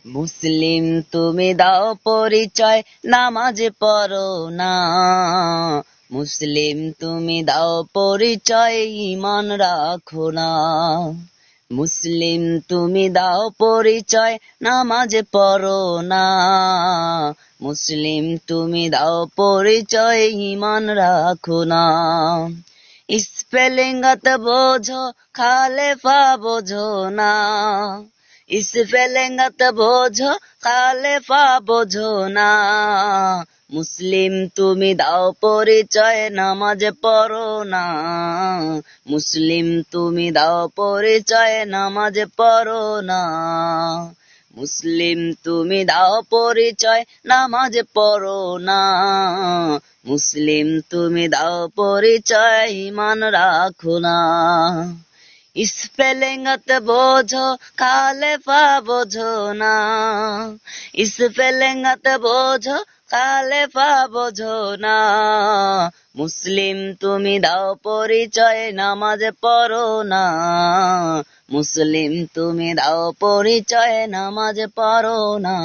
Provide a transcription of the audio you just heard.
মুসলিম তুমি দাও পরিচয়, নামাজ পড়ো না। মুসলিম তুমি দাও পরিচয়, ঈমান রাখো না। মুসলিম তুমি দাও পরিচয়, নামাজ পড়ো না। মুসলিম তুমি দাও পরিচয়, ঈমান রাখো না। স্পেলিংত বোঝো, খালেফা বোঝো না। স্পেলিংত বোঝো, খালেফা বোঝো না। মুসলিম তুমি দাও পরিচয়, নামাজ পড়ো না। মুসলিম তুমি দাও পরিচয়, নামাজ পড়ো না। মুসলিম তুমি দাও পরিচয়, নামাজ পড়ো না। মুসলিম তুমি দাও পরিচয়, ঈমান রাখো না। স্পেলিংত বোঝো, খালেফা বোঝো না। স্পেলিংত বোঝো, খালেফা বোঝো না। মুসলিম তুমি দাও পরিচয়, নামাজ পড়ো না। মুসলিম তুমি দাও পরিচয়, নামাজ পড়ো না।